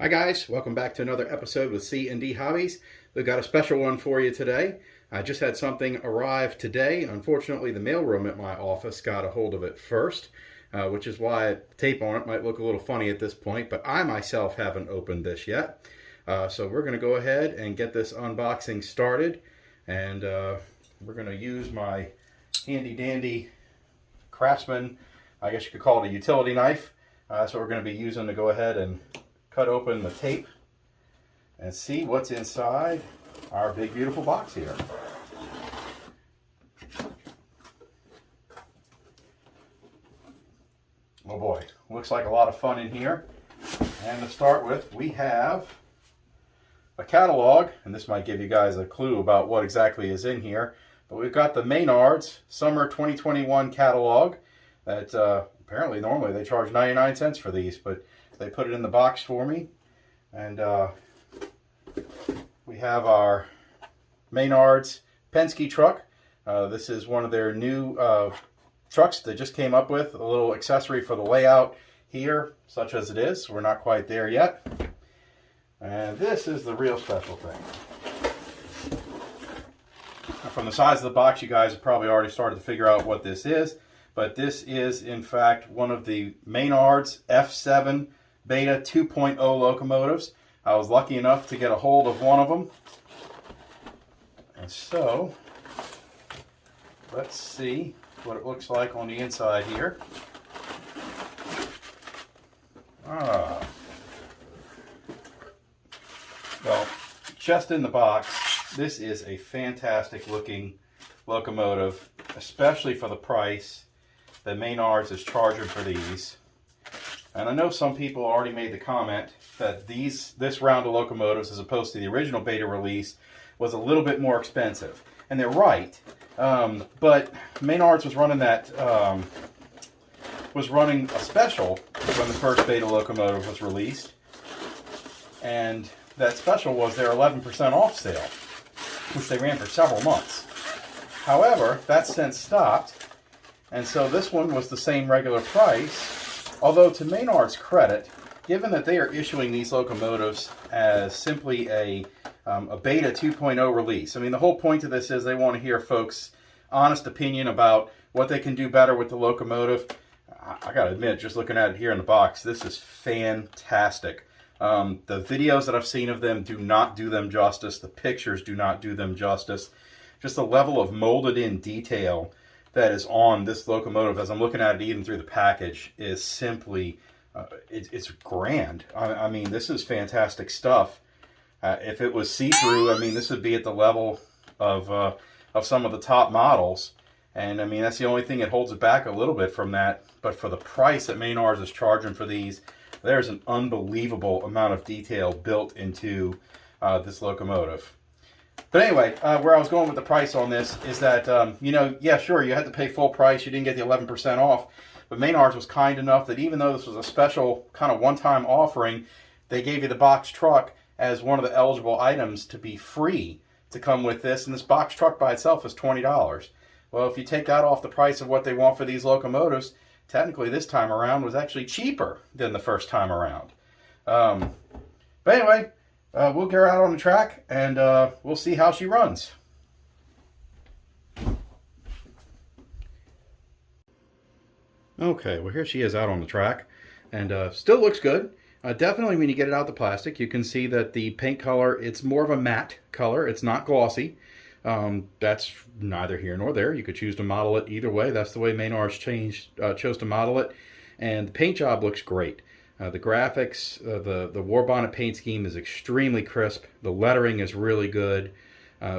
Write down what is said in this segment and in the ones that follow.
Hi guys, welcome back to another episode with C&D Hobbies. We've got a special one for you today. I just had something arrive today. Unfortunately, the mailroom at my office got a hold of it first, which is why the tape on it might look a little funny at this point, but I myself haven't opened this yet. So we're going to go ahead and get this unboxing started, and we're going to use my handy dandy Craftsman, I guess you could call it a utility knife. That's what we're going to be using to go ahead and cut open the tape and see what's inside our big beautiful box here. Oh boy, looks like a lot of fun in here. And to start with, we have a catalog, and this might give you guys a clue about what exactly is in here. But we've got the Menards Summer 2021 catalog that apparently normally they charge 99 cents for these, but they put it in the box for me. And we have our Menards Penske truck. This is one of their new trucks they just came up with. A little accessory for the layout here, such as it is. We're not quite there yet. And this is the real special thing. Now, from the size of the box, you guys have probably already started to figure out what this is. But this is, in fact, one of the Menards F7 Beta 2.0 locomotives. I was lucky enough to get a hold of one of them. And so, let's see what it looks like on the inside here. Well, just in the box, this is a fantastic looking locomotive, especially for the price that Menards is charging for these. And I know some people already made the comment that this round of locomotives, as opposed to the original beta release, was a little bit more expensive. And they're right. But Menards was running a special when the first beta locomotive was released. And that special was their 11% off sale, which they ran for several months. However, that's since stopped. And so this one was the same regular price. Although, to Menards' credit, given that they are issuing these locomotives as simply a Beta 2.0 release, I mean, the whole point of this is they want to hear folks' honest opinion about what they can do better with the locomotive. I gotta admit, just looking at it here in the box, this is fantastic. The videos that I've seen of them do not do them justice. The pictures do not do them justice. Just the level of molded in detail that is on this locomotive, as I'm looking at it even through the package, is simply, it's grand. I mean, this is fantastic stuff. If it was see-through, I mean, this would be at the level of some of the top models. And I mean, that's the only thing that holds it back a little bit from that. But for the price that Menards is charging for these, there's an unbelievable amount of detail built into this locomotive. But anyway, where I was going with the price on this is that, you know, yeah, sure, you had to pay full price. You didn't get the 11% off. But Menards was kind enough that even though this was a special kind of one-time offering, they gave you the box truck as one of the eligible items to be free to come with this. And this box truck by itself is $20. Well, if you take that off the price of what they want for these locomotives, technically this time around was actually cheaper than the first time around. But anyway, we'll get her out on the track, and we'll see how she runs. Okay, well, here she is out on the track, and still looks good. Definitely when you get it out the plastic, you can see that the paint color, it's more of a matte color. It's not glossy. That's neither here nor there. You could choose to model it either way. That's the way Menards chose to model it, and the paint job looks great. The graphics, the war bonnet paint scheme is extremely crisp. The lettering is really good.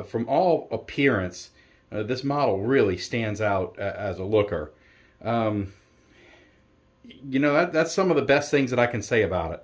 From all appearance, this model really stands out as a looker. You know, that's some of the best things that I can say about it.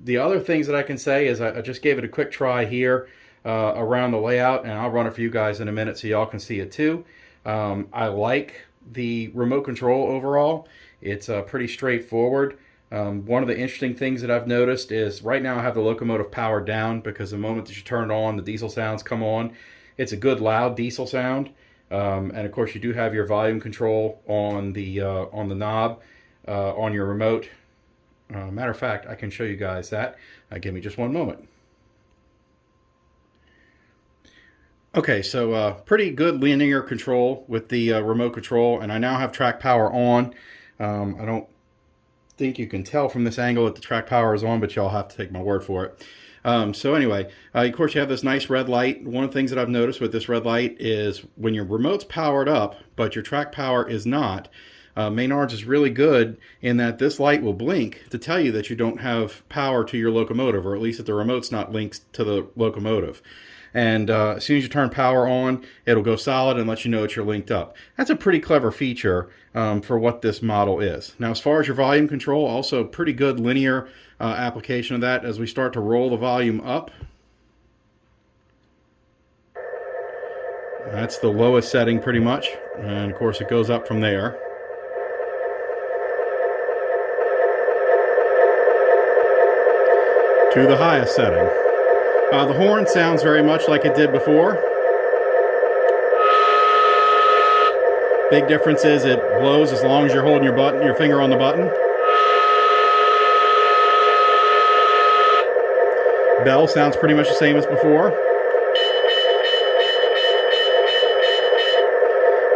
The other things that I can say is I just gave it a quick try here around the layout, and I'll run it for you guys in a minute so y'all can see it too. I like the remote control overall. It's pretty straightforward. One of the interesting things that I've noticed is right now I have the locomotive powered down because the moment that you turn it on, the diesel sounds come on. It's a good loud diesel sound. And of course you do have your volume control on the knob on your remote. Matter of fact, I can show you guys that. Give me just one moment. Okay, so pretty good linear control with the remote control, and I now have track power on. I don't think you can tell from this angle that the track power is on, but y'all have to take my word for it. So anyway, of course you have this nice red light. One of the things that I've noticed with this red light is when your remote's powered up, but your track power is not, Menards is really good in that this light will blink to tell you that you don't have power to your locomotive, or at least that the remote's not linked to the locomotive. And as soon as you turn power on, it'll go solid and let you know that you're linked up. That's a pretty clever feature for what this model is. Now, as far as your volume control, also pretty good linear application of that. As we start to roll the volume up, that's the lowest setting pretty much. And of course it goes up from there. To the highest setting. The horn sounds very much like it did before. Big difference is it blows as long as you're holding your finger on the button. Bell sounds pretty much the same as before.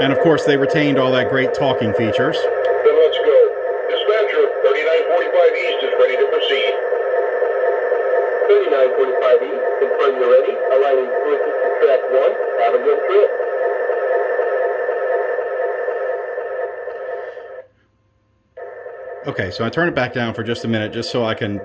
And of course they retained all that great talking features. Then let's go. Dispatcher, 3945 East is ready to proceed. 3945 East, confirm you're ready. Aligning switches to track 1. Have a good trip. Okay, so I turn it back down for just a minute just so I can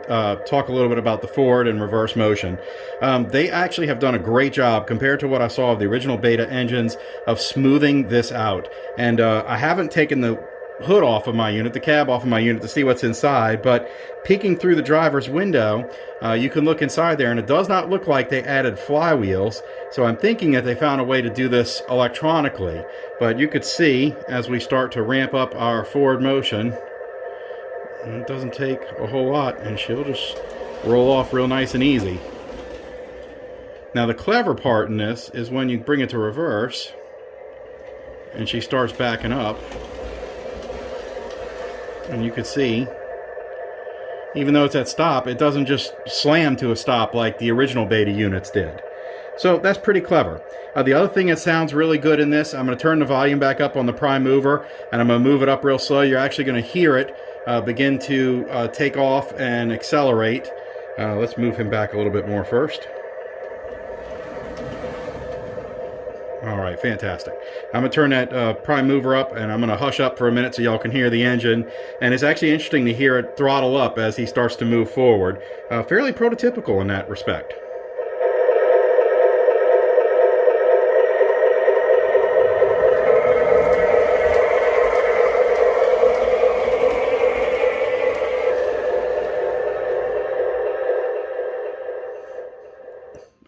talk a little bit about the forward and reverse motion. They actually have done a great job compared to what I saw of the original Beta engines of smoothing this out. And I haven't taken the hood off of my unit, the cab off of my unit to see what's inside, but peeking through the driver's window, you can look inside there and it does not look like they added flywheels. So I'm thinking that they found a way to do this electronically. But you could see as we start to ramp up our forward motion, it doesn't take a whole lot and she'll just roll off real nice and easy. Now the clever part in this is when you bring it to reverse and she starts backing up, and you can see, even though it's at stop, it doesn't just slam to a stop like the original Beta units did. So that's pretty clever. The other thing that sounds really good in this, I'm going to turn the volume back up on the prime mover, and I'm going to move it up real slow. You're actually going to hear it begin to take off and accelerate. Let's move him back a little bit more first. All right, fantastic. I'm going to turn that prime mover up, and I'm going to hush up for a minute so y'all can hear the engine. And it's actually interesting to hear it throttle up as he starts to move forward. Fairly prototypical in that respect.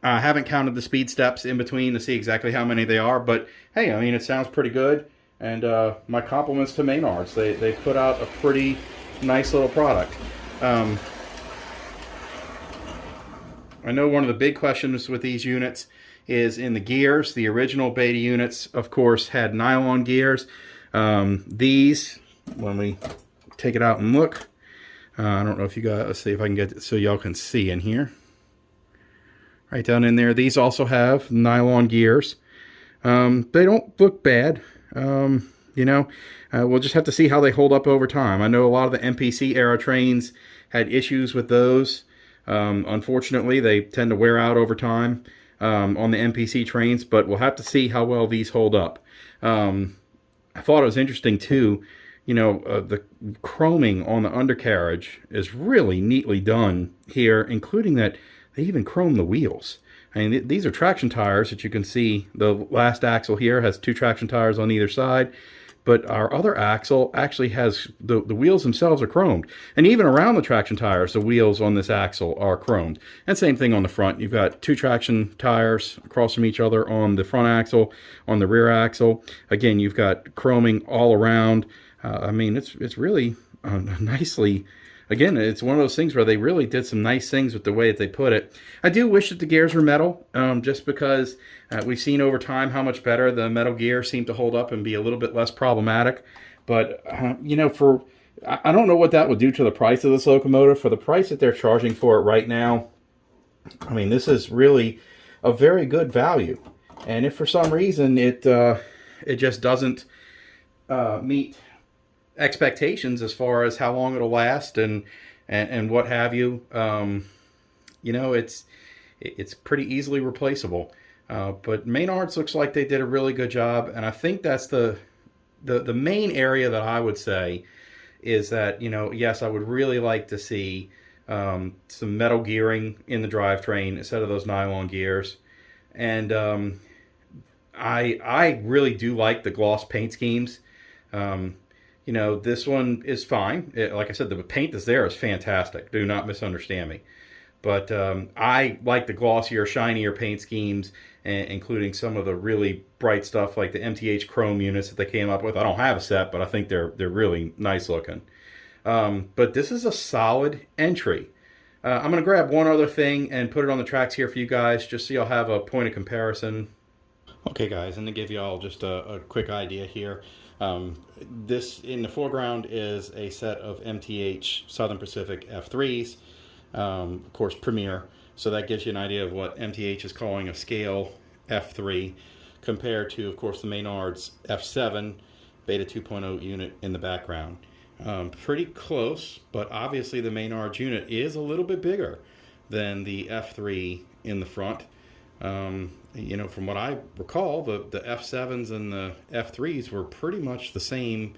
I haven't counted the speed steps in between to see exactly how many they are, but hey, I mean, it sounds pretty good. And my compliments to Menards. They've put out a pretty nice little product. I know one of the big questions with these units is in the gears. The original Beta units, of course, had nylon gears. These, when we take it out and look, I don't know if you guys, let's see if I can get it so y'all can see in here. Right down in there. These also have nylon gears. They don't look bad. You know, we'll just have to see how they hold up over time. I know a lot of the MPC era trains had issues with those. Unfortunately, they tend to wear out over time on the MPC trains, but we'll have to see how well these hold up. I thought it was interesting too, you know, the chroming on the undercarriage is really neatly done here, including that they even chrome the wheels. I mean, these are traction tires that you can see. The last axle here has 2 traction tires on either side, but our other axle actually has, the wheels themselves are chromed. And even around the traction tires, the wheels on this axle are chromed. And same thing on the front. You've got 2 traction tires across from each other on the front axle, on the rear axle. Again, you've got chroming all around. I mean, it's really nicely. Again, it's one of those things where they really did some nice things with the way that they put it. I do wish that the gears were metal, just because we've seen over time how much better the metal gears seem to hold up and be a little bit less problematic. But, you know, for I don't know what that would do to the price of this locomotive. For the price that they're charging for it right now, I mean, this is really a very good value. And if for some reason it just doesn't meet expectations as far as how long it'll last and what have you, you know, it's pretty easily replaceable. But Menards looks like they did a really good job, and I think that's the main area that I would say is that, you know, yes, I would really like to see some metal gearing in the drivetrain instead of those nylon gears. And I really do like the gloss paint schemes. You know, this one is fine. Like I said, the paint that's there is fantastic. Do not misunderstand me. But I like the glossier, shinier paint schemes, including some of the really bright stuff like the MTH chrome units that they came up with. I don't have a set, but I think they're really nice looking. But this is a solid entry. I'm going to grab one other thing and put it on the tracks here for you guys, just so you'll have a point of comparison. Okay, guys, and to give you all just a quick idea here, this in the foreground is a set of MTH Southern Pacific F3s, of course Premier, so that gives you an idea of what MTH is calling a scale F3 compared to, of course, the Menards F7 Beta 2.0 unit in the background. Pretty close, but obviously the Menards unit is a little bit bigger than the F3 in the front. You know, from what I recall, the F7s and the F3s were pretty much the same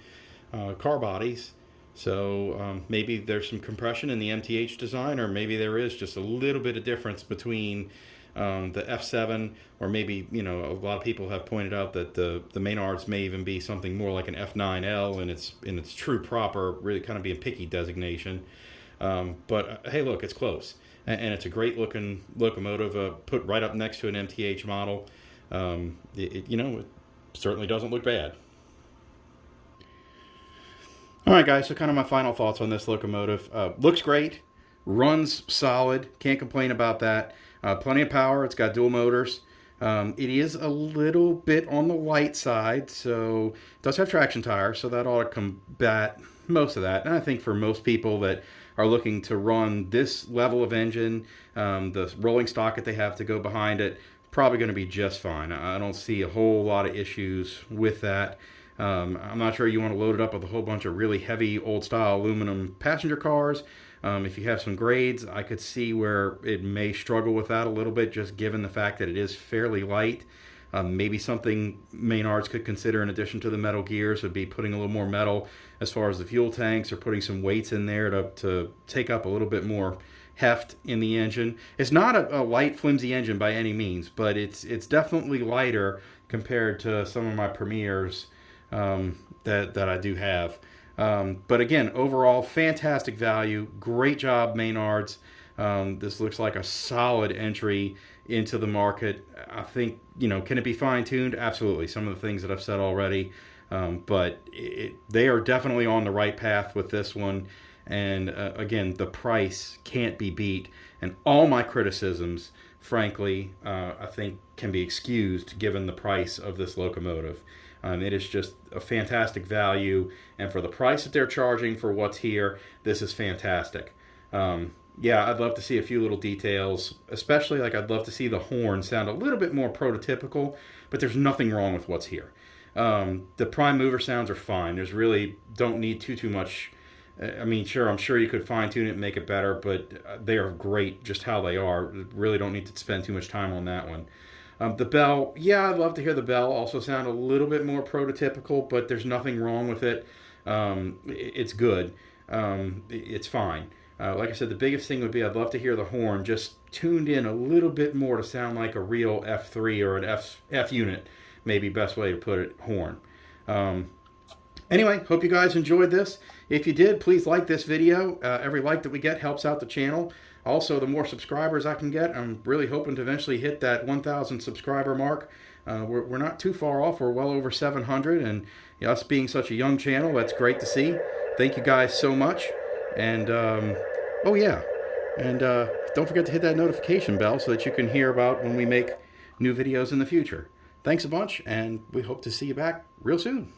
car bodies. So maybe there's some compression in the MTH design, or maybe there is just a little bit of difference between the F7, or maybe, you know, a lot of people have pointed out that the Menards may even be something more like an F9L in its true proper, really kind of being picky designation. But hey, look, it's close. And it's a great looking locomotive, put right up next to an MTH model. You know, it certainly doesn't look bad. All right, guys, so kind of my final thoughts on this locomotive. Looks great, runs solid, can't complain about that. Plenty of power, it's got dual motors. It is a little bit on the light side, so it does have traction tires, so that ought to combat most of that. And I think for most people that are looking to run this level of engine, the rolling stock that they have to go behind it, probably going to be just fine. I don't see a whole lot of issues with that. I'm not sure you want to load it up with a whole bunch of really heavy old style aluminum passenger cars. If you have some grades, I could see where it may struggle with that a little bit, just given the fact that it is fairly light. Maybe something Menards could consider in addition to the metal gears would be putting a little more metal as far as the fuel tanks, or putting some weights in there to take up a little bit more heft in the engine. It's not a light, flimsy engine by any means, but it's definitely lighter compared to some of my Premiers that I do have. But again, overall, fantastic value. Great job, Menards. This looks like a solid entry into the market. I think, you know, can it be fine-tuned? Absolutely. Some of the things that I've said already. But they are definitely on the right path with this one. And again, the price can't be beat. And all my criticisms, frankly, I think can be excused given the price of this locomotive. It is just a fantastic value, and for the price that they're charging for what's here, this is fantastic. Yeah, I'd love to see a few little details, especially like I'd love to see the horn sound a little bit more prototypical, but there's nothing wrong with what's here. The prime mover sounds are fine. There's really don't need too much. I mean, sure, I'm sure you could fine tune it and make it better, but they are great just how they are. Really don't need to spend too much time on that one. The bell, yeah, I'd love to hear the bell also sound a little bit more prototypical, but there's nothing wrong with it. It's good. It's fine. Like I said, the biggest thing would be I'd love to hear the horn just tuned in a little bit more to sound like a real F3 or an F unit, maybe best way to put it, horn. Anyway, hope you guys enjoyed this. If you did, please like this video. Every like that we get helps out the channel. Also, the more subscribers I can get, I'm really hoping to eventually hit that 1,000 subscriber mark. We're not too far off. We're well over 700, and you know, us being such a young channel, that's great to see. Thank you guys so much. And, oh yeah, and don't forget to hit that notification bell so that you can hear about when we make new videos in the future. Thanks a bunch, and we hope to see you back real soon.